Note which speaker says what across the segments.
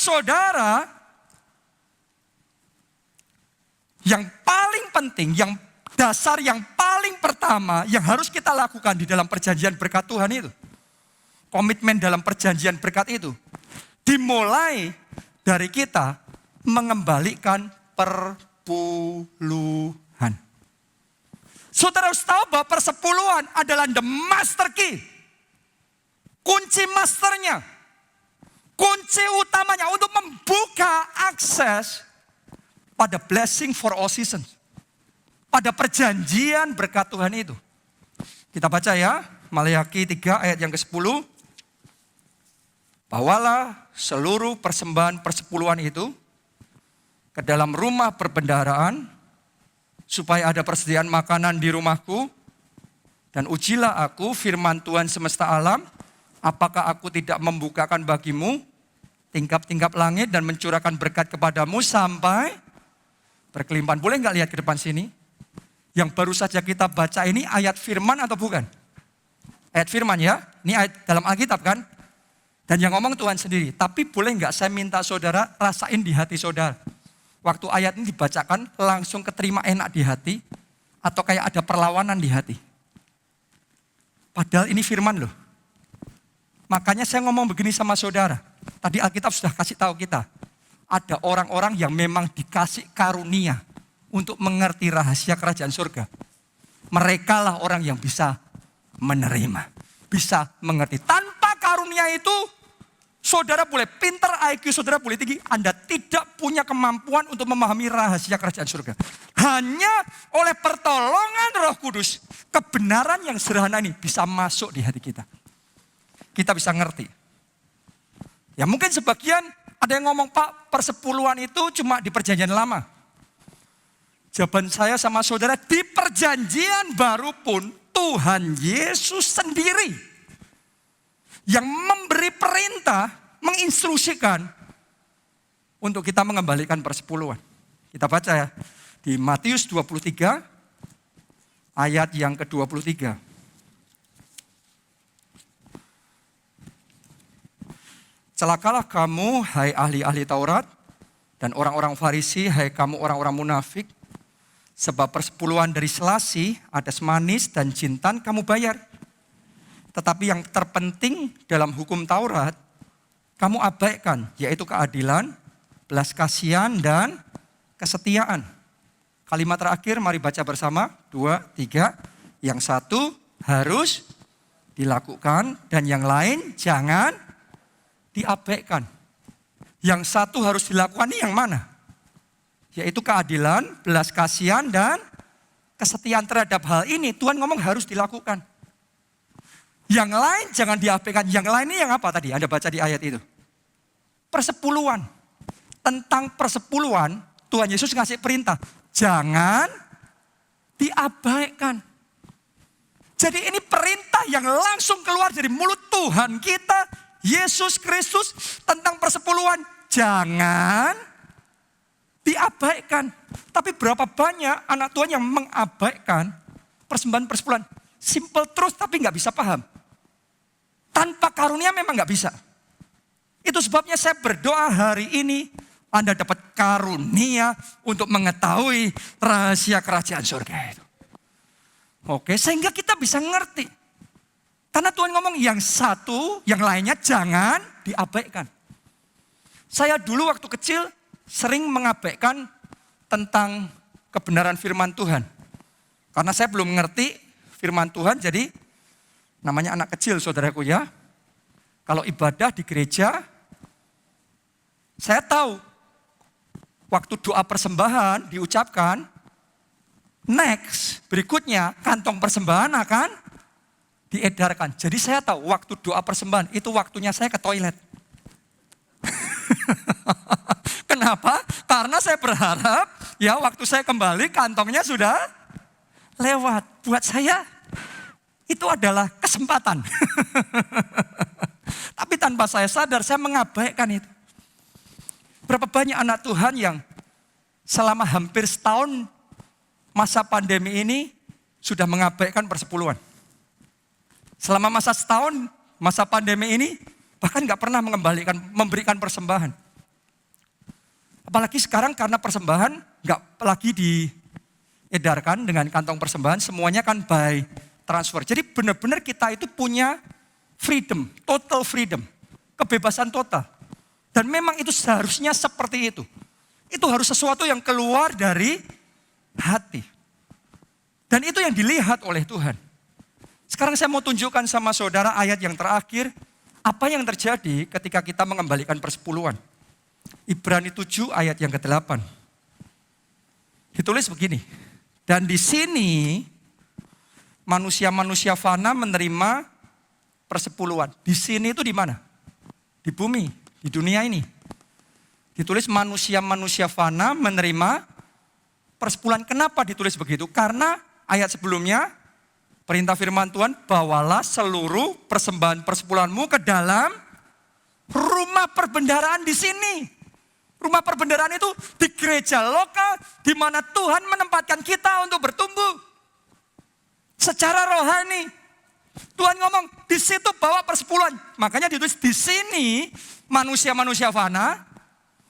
Speaker 1: saudara, yang paling penting, yang dasar yang paling pertama yang harus kita lakukan di dalam perjanjian berkat Tuhan itu, komitmen dalam perjanjian berkat itu, dimulai dari kita mengembalikan perpuluhan. Saudara harus tahu bahwa persepuluhan adalah the master key. Kunci masternya. Kunci utamanya untuk membuka akses pada blessing for all seasons. Pada perjanjian berkat Tuhan itu. Kita baca ya, Maleakhi 3 ayat yang ke-10. Bawalah seluruh persembahan persepuluhan itu ke dalam rumah perbendaharaan, supaya ada persediaan makanan di rumahku. Dan ujilah aku, firman Tuhan semesta alam, apakah aku tidak membukakan bagimu tingkap-tingkap langit dan mencurahkan berkat kepadamu sampai berkelimpahan. Boleh nggak lihat ke depan sini? Yang baru saja kita baca ini ayat firman atau bukan? Ayat firman ya, ini ayat dalam Alkitab kan? Dan yang ngomong Tuhan sendiri. Tapi boleh nggak saya minta saudara rasain di hati saudara. Waktu ayat ini dibacakan langsung keterima enak di hati. Atau kayak ada perlawanan di hati. Padahal ini firman loh. Makanya saya ngomong begini sama saudara. Tadi Alkitab sudah kasih tahu kita. Ada orang-orang yang memang dikasih karunia untuk mengerti rahasia kerajaan surga. Mereka lah orang yang bisa menerima. Bisa mengerti. Tanpa karunia itu, saudara boleh pintar, IQ saudara boleh tinggi. Anda tidak punya kemampuan untuk memahami rahasia kerajaan surga. Hanya oleh pertolongan Roh Kudus, kebenaran yang sederhana ini bisa masuk di hati kita. Kita bisa ngerti. Ya mungkin sebagian ada yang ngomong, Pak, persepuluhan itu cuma di perjanjian lama. Jawaban saya sama saudara, di perjanjian baru pun Tuhan Yesus sendiri yang memberi perintah, menginstruksikan untuk kita mengembalikan persepuluhan. Kita baca ya, di Matius 23 ayat yang ke-23. Celakalah kamu, hai ahli-ahli Taurat, dan orang-orang Farisi, hai kamu orang-orang munafik, sebab persepuluhan dari selasi, adas manis, dan jintan kamu bayar. Tetapi yang terpenting dalam hukum Taurat, kamu abaikan, yaitu keadilan, belas kasihan, dan kesetiaan. Kalimat terakhir, mari baca bersama, 2, 3. Yang satu harus dilakukan, dan yang lain jangan diabaikan. Yang satu harus dilakukan ini yang mana? Yaitu keadilan, belas kasihan, dan kesetiaan terhadap hal ini. Tuhan ngomong harus dilakukan. Yang lain jangan diabaikan. Yang lain ini yang apa tadi? Anda baca di ayat itu. Persepuluhan. Tentang persepuluhan, Tuhan Yesus ngasih perintah. Jangan diabaikan. Jadi ini perintah yang langsung keluar dari mulut Tuhan kita, Yesus Kristus, tentang persepuluhan. Jangan diabaikan. Tapi berapa banyak anak Tuhan yang mengabaikan persembahan persepuluhan. Simple terus tapi gak bisa paham. Tanpa karunia memang gak bisa. Itu sebabnya saya berdoa hari ini Anda dapat karunia untuk mengetahui rahasia kerajaan surga itu. Oke, sehingga kita bisa ngerti. Karena Tuhan ngomong yang satu, yang lainnya jangan diabaikan. Saya dulu waktu kecil sering mengabaikan tentang kebenaran firman Tuhan. Karena saya belum mengerti firman Tuhan, jadi namanya anak kecil saudaraku ya. Kalau ibadah di gereja, saya tahu waktu doa persembahan diucapkan, next, berikutnya kantong persembahan akan diedarkan. Jadi saya tahu waktu doa persembahan itu waktunya saya ke toilet. Kenapa? Karena saya berharap ya waktu saya kembali kantongnya sudah lewat. Buat saya itu adalah kesempatan. Tapi tanpa saya sadar saya mengabaikan itu. Berapa banyak anak Tuhan yang selama hampir setahun masa pandemi ini sudah mengabaikan persepuluhan. Selama masa setahun, masa pandemi ini, bahkan gak pernah memberikan persembahan. Apalagi sekarang karena persembahan nggak lagi diedarkan dengan kantong persembahan, semuanya kan by transfer. Jadi benar-benar kita itu punya freedom, total freedom, kebebasan total. Dan memang itu seharusnya seperti itu. Itu harus sesuatu yang keluar dari hati. Dan itu yang dilihat oleh Tuhan. Sekarang saya mau tunjukkan sama saudara ayat yang terakhir. Apa yang terjadi ketika kita mengembalikan persepuluhan. Ibrani 7 ayat yang ke-8. Ditulis begini. Dan di sini manusia-manusia fana menerima persepuluhan. Di sini itu di mana? Di bumi, di dunia ini. Ditulis manusia-manusia fana menerima persepuluhan. Kenapa ditulis begitu? Karena ayat sebelumnya perintah firman Tuhan, bawalah seluruh persembahan persepuluhanmu ke dalam rumah perbendaharaan di sini. Rumah perbendaharaan itu di gereja lokal di mana Tuhan menempatkan kita untuk bertumbuh secara rohani. Tuhan ngomong di situ bawa persepuluhan. Makanya ditulis di sini manusia-manusia fana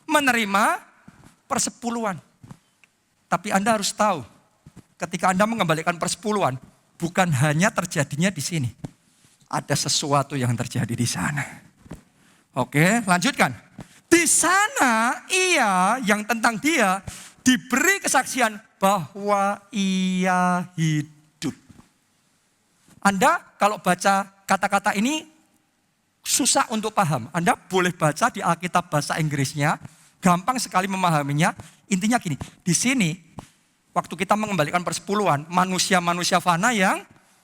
Speaker 1: menerima persepuluhan. Tapi Anda harus tahu, ketika Anda mengembalikan persepuluhan, bukan hanya terjadinya di sini. Ada sesuatu yang terjadi di sana. Oke, lanjutkan. Di sana ia, yang tentang dia, diberi kesaksian bahwa ia hidup. Anda kalau baca kata-kata ini susah untuk paham. Anda boleh baca di Alkitab bahasa Inggrisnya, gampang sekali memahaminya. Intinya gini, di sini waktu kita mengembalikan persepuluhan, manusia-manusia fana yang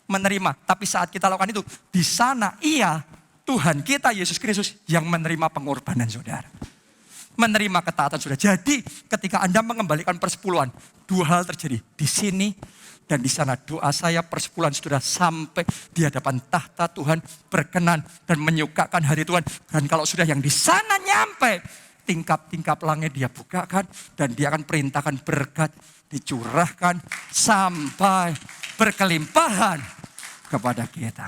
Speaker 1: menerima. Tapi saat kita lakukan itu, di sana ia, Tuhan kita Yesus Kristus yang menerima pengorbanan saudara. Menerima ketaatan saudara. Jadi ketika Anda mengembalikan persepuluhan, dua hal terjadi. Di sini dan di sana. Doa saya persepuluhan saudara sampai di hadapan tahta Tuhan berkenan dan menyukakan hari Tuhan. Dan kalau sudah yang di sana nyampe, tingkap-tingkap langit dia bukakan dan dia akan perintahkan berkat dicurahkan sampai berkelimpahan kepada kita.